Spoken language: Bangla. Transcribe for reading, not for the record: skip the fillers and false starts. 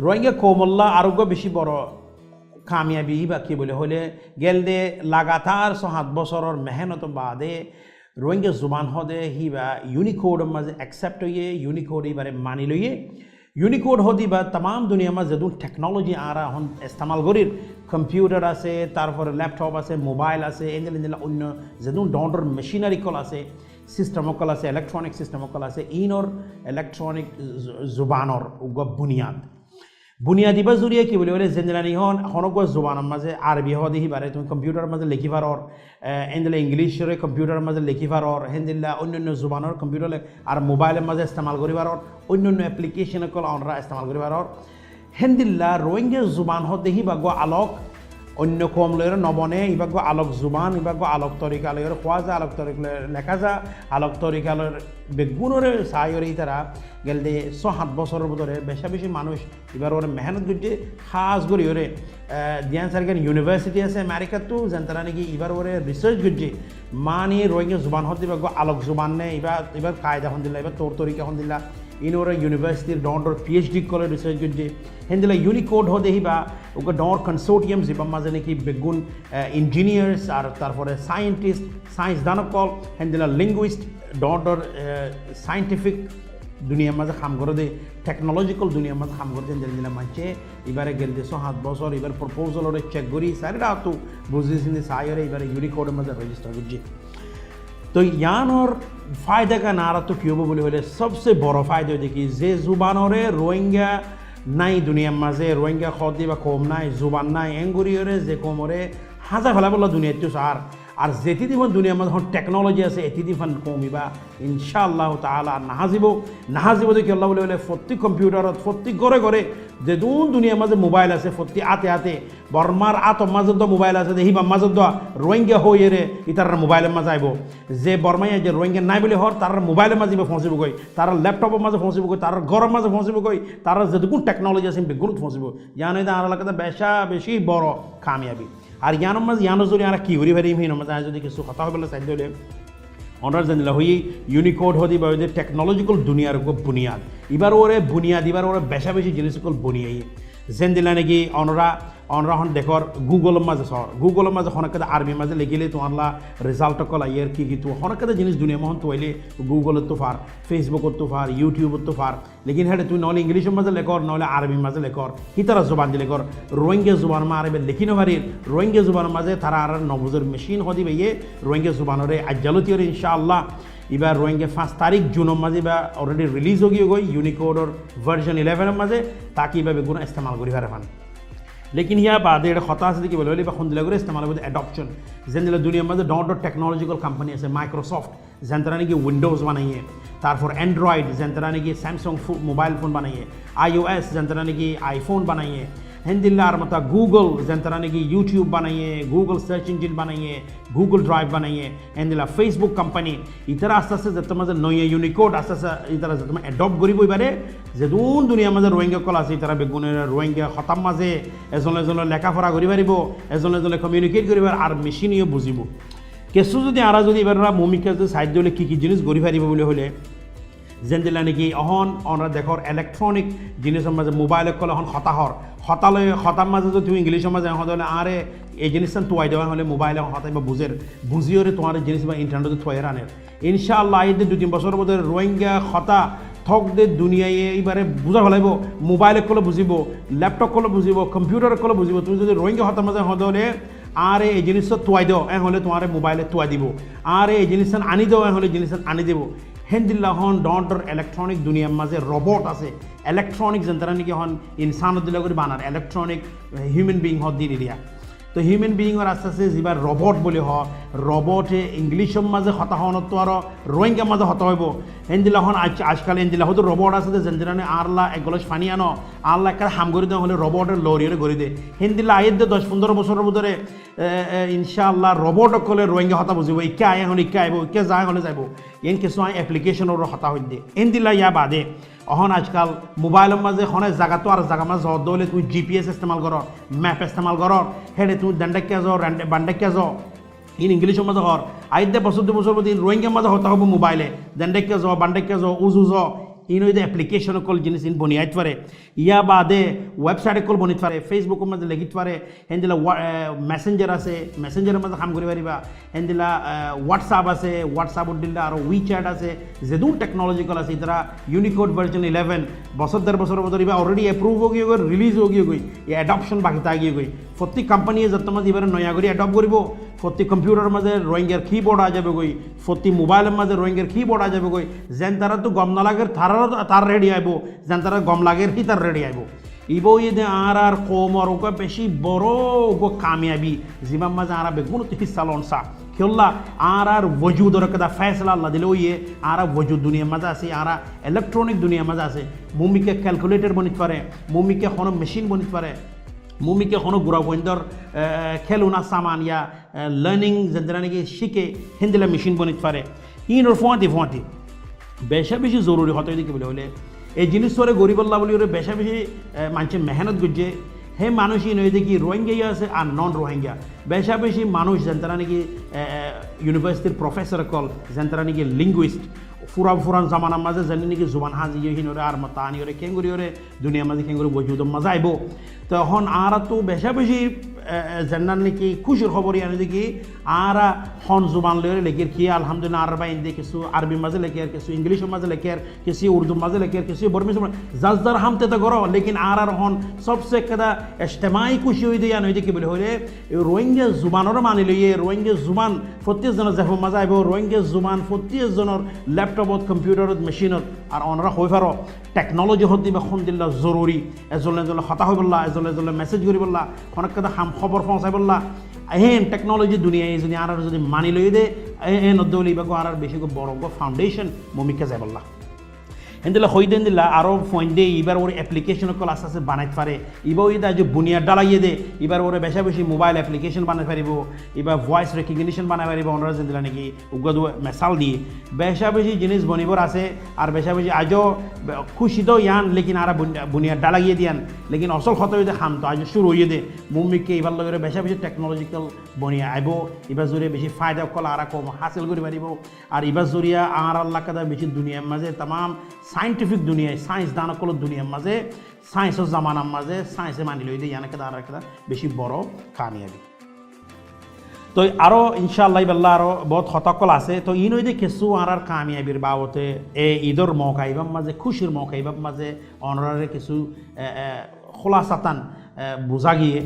রোহিঙ্গা কৌমল্লা আরোগ্য বেশি বড় কামিয়াবি বা কি বলে হলে গেল দে লাগাতার 7 বছরের মেহনত বাদে রোহিঙ্গা জুবান হদে হিবা ইউনিকোড মাঝে অ্যাকসেপ্ট হইয়ে ইউনিকোড এবারে মানি লইয়ে ইউনিকোড হদি বা তাম দুনিয়া মাঝে যেদুন টেকনোলজি আরা হন ইস্তেমাল করির কম্পিউটার আছে তারপরে ল্যাপটপ আছে মোবাইল আছে এনজেলা অন্য যেদুন ডন্ডর মেশিনারি কল আছে সিস্টেম অকল আছে ইলেকট্রনিক সিস্টেম অকল আছে ইনর ইলেকট্রনিক জুবানর উগ বুনিয়াদী বা জুড়িয়ে কি বলি বলে জেনারেলি হন হনক জুবানের মাঝে আরবি হদি হিবারে তুমি কম্পিউটার মাঝে লিখি পারর এনজেলা ইংলিশের কম্পিউটার মাঝে লিখি পারর হেনজিল্লা অন্যান্য জুবানের কম্পিউটার আর মোবাইলের মাঝে ইস্তেমাল করি পারর অন্যান্য অ্যাপ্লিকেশন কল আমরা ইস্তেমাল করি পারর হেনদিল্লা রোহিঙ্গা জুবান হতে হিবাগ আলোক অন্য কম লয়ের নবনে ইবাগ আলোক জুবান ইবাগ আলোক তরিকা লয়ের খোয়া যা আলোক তরিক লেখা যা আলোক তরিকা লয়ের বেগুনরে সায়রে তারা গেল দে 7 বছরের ভিতরে বেশি মানুষ এবার ওরে মেহনত করছে খাস করে ওরে দিয়ান সার্কেল ইউনিভার্সিটি আছে আমেরিকা তো যেন তারা নাকি এবার ওরে রিসার্চ করছে মানে রোহিঙ্গা জুবান হতে ইবাগ আলোক জুবান নে এবার কায়দা হন দিলা এবার তোর তরিকা হন দিলা ইনোরা ইউনিভার্সিটির ডর পিএইচডি করে রিসার্চ করছে হেনদিলা ইউনিকোড হদে হিবা ওকে ডর কনসোর্টিয়াম জিবাম মাঝে নাকি বেগুন ইঞ্জিনিয়ার্স আর তারপরে সায়েন্টিস্ট সায়েন্স দানকল হেনদিলা লিঙ্গুইস্ট ডর সায়েন্টিফিক দুনিয়ার মাঝে কাম করে দে টেকনোলজিক্যাল দুনিয়ার মাঝে কাম করে দেন যেদিন মানছে এবারে গেল 7 বছর এবার প্রপোজাল ওরে চেক করি সারিরা তো বুঝেছেন সাইরে এবারে ইউনিকোডের মাঝে রেজিস্টার করছে তো ইয়ানোর ফায়দা का नारा तो क्यों बोले बोले सबसे बड़ा फायदा देखी जे जुबानरे रोहिंग्या নাই দুনিয়ার মাঝে রোহিঙ্গা খদি বা কম নাই জুবান নাই এঙ্গুরিয়রে যে কমরে হাজা ফেলা বললা দুনিয়াতে আর যেটি দিব দুনিয়ার মাঝে টেকনোলজি আছে এটি দিফান কমিবা ইনশাআল্লাহ তাআলা নাহাজিব দেখি আল্লাহ বলে বলে প্রত্যেক কম্পিউটারত প্রত্যেক ঘরে ঘরে যে দুনিয়ার মাঝে মোবাইল আছে প্রত্যেক আতে বর্মার মাঝে মোবাইল আছে দেখিবা মাঝে রোহিঙ্গা হইয়ে ইতার মোবাইলের মাঝে আইব যে বর্মাইয়া যে রোহিঙ্গা নাই বলে হর তার মোবাইলের মাঝে ফসিব গই তার ল্যাপটপের মাঝে ফসিব গই তার ঘরের মাঝে ফসিব গই তার যেটুকু টেকনোলজি আছে বেগুন ফসিব জানো এটা আর এলাকাতে বেশি বড় কামিয়াবি আর ইয়ানোর মাঝে ইয়ানোর যদি আমরা কি করি পারি হিনোর মাঝে যদি কিছু কথা হলে চাই দিলে অনার জানিলা হই ইউনিকোড হদি বা টেকনোলজিক্যাল দুনিয়ার বুনিয়াদ এবার ওরে বুনিয়াদ এবার ওরা বেশি জিনিসকল বনিয়াই যেন দিলা নাকি অনরা হন দেখর গুগলের মাঝে গুগলের মাঝে হনকাতে আরবির মাঝে লিখিলে তোমার রেজাল্ট কল আইয়ের কি তো হনকাতে জিনিস দুনিয়া মহন তোয়াইলে গুগলের তো ফার ফেসবুকের তো ফার ইউটিউবের তো ফার লেকিন হ্যাঁ তুই নহলে ইংলিশের মাঝে লেখর নহলে আরবির মাঝে লেখর হিতারা জবান দিয়ে লেখর রোহিঙ্গা জুবান মা আরবে লিখি নভারির রোহিঙ্গা জুবানের মাঝে তারা আর নবুজের মেশিন হদি বেয়ে রোহিঙ্গা জুবানরে আজ্জালতিয়রে ইনশাআল্লাহ এবার রোহিঙ্গা 5 তারিখ জুনের মাঝে বা অলরেডি রিলিজ হয়ে গই ইউনিকোডর ভার্সন 11 মাঝে তাকে এভাবে গুণ ইস্তেমাল করি পারে ফান लेकिन यह बाद खता আছে কি বলে বা খুন দিলা করে ইস্তেমাল হবে অ্যাডপশন যেন দুনিয়ার মধ্যে ডট টেকনোলজিক্যাল কোম্পানি আছে মাইক্রোসফট যেন তারা নাকি উইন্ডোজ বানাইয়ে তারপর অ্যান্ড্রয়েড যেন তারা নাকি স্যামসাং মোবাইল ফোন বানাইয়ে iOS যেন তারা নাকি আইফোন বানাইয়ে হেন্দিল্লা আর মতো গুগল যেন তারা নাকি ইউটিউব বানাইয়ে গুগল সার্চ ইঞ্জিন বানাইয়ে গুগল ড্রাইভ বানাইয়ে হেন্দিল্লা ফেসবুক কোম্পানি ইতারা আস্তে আস্তে যেতে মাঝে নয় ইউনিকোড আস্তে আস্তে ইতারা যেতে অ্যাডপ্ট করিব এবারে যে দুনিয়ার মাঝে রোহিঙ্গা কল আছে তারা বেগুনের রোহিঙ্গা খতাম মাঝে এজনে লেখাপড়া করি পারিব এজনে কমিউনিকেট করিব আর মেশিনিও বুঝিব কিছু যদি আর যদি এবার ভূমিকা যদি সাহায্য হলে কী জিনিস করি পারিব বলে হলে যেন দিলা নাকি অনরা দেখর ইলেকট্রনিক জিনিসের মাঝে মোবাইল কল হতার মাঝে যদি তুমি ইংলিশের মাঝে হলে আরে এই জিনিসটা তোয়াই দেওয়া হলে মোবাইলে হতাই বা বুঝিওরে তোমার জিনিস বা ইন্টারনেটে তোয়াই আনের ইনশাআল্লাহ এই 2-3 বছরের মধ্যে রোহিঙ্গা হতা থকদের দুনিয়ায় এইবারে বুঝা ফেলাইব মোবাইলে কলে বুঝিব ল্যাপটপ কলে বুঝিব কম্পিউটার কলে বুঝিব তুমি যদি রোহিঙ্গা হতার মাঝে হলে আর এই জিনিসটা তোয়াই দেও হলে তোমার মোবাইলে তোয়াই দিব আর এই জিনিসটা আনি দেও হলে জিনিসটা আনি দেব হেন্দিল্লা হন ডর ইলেকট্রনিক দুনিয়ার মাঝে রবট আছে ইলেকট্রনিক যেন তারা নাকি হন ইনসান দিলা করে বানার ইলেকট্রনিক হিউম্যান বিং হদ দিন এরিয়া তো হিউম্যান বিইংয়ের আস্তে আস্তে যেবার রবট বলে রবটে ইংলিশের মাঝে হতা হন তো আর রোহিঙ্গার মাঝে হতা হইব হেন্দিলা হন আজকাল হেন্দিলা হয়তো রবট আছে যেন আরলা এক গলস পানি আনো আল্লাহ একটা হাম করে দেওয়া হলে রবটের লরিয়ে গড়ি দে হেন্দিলা আয়ের দে 10-15 বছরের ভিতরে ইনশাআল্লাহ রবট কলে রোহিঙ্গা হতা বুঝিব ইকে আয় হলে ইকে আইব ইকে যায় হলে যাব এন কিছু অ্যাপ্লিকেশনের হতা হইত দে হেন্দিলা ইয়া বাদে আজকাল মোবাইলের মাঝে হনে জায়গা তো আর জায়গা মাঝে জর দৌলে তুই জিপিএস ইস্তেমাল কর ম্যাপ ইস্তেমাল কর হেঁটে তুই দান্ডাকিয়া যাও বান্ডাকিয়া যাও ইংলিশের মাঝে হর আইদে বছর 2 বছর দিন রোহিঙ্গার মাঝে হতা হব মোবাইলে দান্ডাকিয়া যাও বান্ডাকিয়া যাও উজু যাও ইন হইতে অ্যাপ্লিকেশন কল জিনিস ইন বনিয়াইতে পারে ইয়া বাদে ওয়েবসাইটে কল বনিতে পারে ফেসবুকের মধ্যে লিখিতে পারে হেন্দিলা মেসেঞ্জার আছে মেসেঞ্জারের মধ্যে কাম করে পারিবা হেন্দিলা হোয়াটসঅ্যাপ আছে হোয়াটসঅ্যাপত দিলে আর উইচ্যাট আছে যেদুন টেকনোলজিক্যাল আছে তারা ইউনিকোড ভার্জন 11 বছর দেড় বছরের মধ্যে ইবা অলরেডি অ্যাপ্রুভ হয়ে গিয়ে রিলিজ হয়ে গিয়ে এই অ্যাডপশন বাকি থাকিয়ে গই প্রত্যেক কোম্পানিয়ে যত মাঝে এবারে নয়া করে অ্যাডপ্ট করব প্রত্যেক কম্পিউটারের মাঝে রোহিঙ্গার কিবোর্ড আ যাবে গই প্রত্যেক মোবাইলের মাঝে রোহিঙ্গার কিবোর্ড আ যাবে গই যেন তারা তো গম না লাগের তার রেডি আইব যেন তারা গম লাগের কি তার রেডি আইব ইবো ইদে আর কোমর ওকে বেশি বড় ওকে কামিয়াবি জীবন মাঝে আর বেগুন তো হিস্সা লনসা খেলা আর ওজুদর কদা ফয়সলা আল্লাহ দিলে ওই আর ওজুদ দুনিয়ার মাঝে আছে আর ইলেকট্রনিক দুনিয়ার মাঝে আছে মুমিকে ক্যালকুলেটর বনিতে পারে মুমিকে কোনো মেশিন বনিতে পারে মুমিকে কোনো গুড়া বন্ধর খেলুনা সামান ইয়া লার্নিং যেটা নাকি শিখে হিন্দিলা মেশিন বনিতে পারে ইনোর ফোঁয়াতি বেশা বেশি জরুরি হতে দিকে বলে হলে এই জিনিস পরে গরিবল্লা বলি ওরে বেশা বেশি মানুষের মেহনত করছে হে মানুষই নয় দেখি রোহিঙ্গা আছে আর নন রোহিঙ্গা বেশা বেশি মানুষ যেন তারা নাকি ইউনিভার্সিটির প্রফেসর কল যেন তারা নাকি লিঙ্গুইস্ট ফুরান জামানার মাঝে জানি নাকি জুবান হাজি হিনরে আর মাতানি ওরে কেঙ্গুরি ওরে দুনিয়ার মাঝে কেঙ্গুরি বজুদ মজা আইব তখন আর তো বেশা বেশি জান্নার নাকি খুশির খবরই আনে দেখি আর হন জুবান লয়ে লেখের কি আলহামদুলিল্লাহ আর বাইন দিয়ে কিছু আরবির মাঝে লেখে আর কিছু ইংলিশের মাঝে লেখে আর কিছু উর্দুর মাঝে লেখে আর কিছু বর্মিস জাজদার হামতে তো করো লেকিন আর হন সবসে কেদা ইজতেমাই খুশি হয়ে দিয়ে আনে দেখি বলে হলে রোহিঙ্গা জুবানেরও মানি লইয়ে রোহিঙ্গা জুবান প্রত্যেক জনের জেফ মজা আইব রোহিঙ্গা জুবান প্রত্যেক জনের ল্যাপটপত কম্পিউটারত মেশিনত আর অনরা হয়ে পারো টেকনোলজি হত দিবা খুন দিল্লা জরুরি এজলে এজলে হতা হয়ে বললা এজলে এজলে মেসেজ করি বললা অনেক কথা খবর পৌঁছাই বললা হেন টেকনোলজি দুনিয়ায় যদি আর যদি মানি লই দে এ নদলি বা আর বেশি বড় ফাউন্ডেশন মমিকা যায় বললা হেন্দিলা হই দেন দিলা আরও ফোন দে এবার ওর অ্যাপ্লিকেশন কল আস্তে আস্তে বানাইতে পারে এবার ওই যে বুনিয়াদ ডালাইয়ে দে এবার ওরে বেশা বেশি মোবাইল অ্যাপ্লিকেশন বানাই পারিব এবার ভয়েস রেকগনিশন বানাই পারিব ওনারা যেন দিলা নাকি উগদ মেসাল দিয়ে বেশা বেশি জিনিস বনিবর আছে আর বেশা বেশি আজও খুশি তো ইয়ান লেকিন আর বুনিয়াদ ডালাইয়ে দিয়ান লেকিন অসল খত হয়ে খাম তো আজ শুরু হইয়ে দে মুম্মিকে এবার লগে বেশা বেশি টেকনোলজিক্যাল বনিয়া আইব এবার জোরে বেশি ফায়দা কল আর কম হাসিল করে পারিব আর এবার জরিয়া আর আল্লাহ কাদা বেশি দুনিয়ার মাঝে তাম সাইন্টিফিক দুনিয়ায় সায়েন্স দানকল দুনিয়ার মাঝে সায়েন্সের জামানার মাঝে সায়েন্সে মানি লই দিয়ে ইয়ানাকে আর একটা বেশি বড় কামিয়াবি তো আরও ইনশাআল্লাহ ইবাল্লাহ আরও বহুত হতকল আছে তো ইন হইতে কিছু আর কামিয়াবির বাবতে এই ঈদর মৌকাইবার মাঝে খুশির মৌকাইবার মাঝে অনরারে কিছু খোলাসাতান বোঝা গিয়ে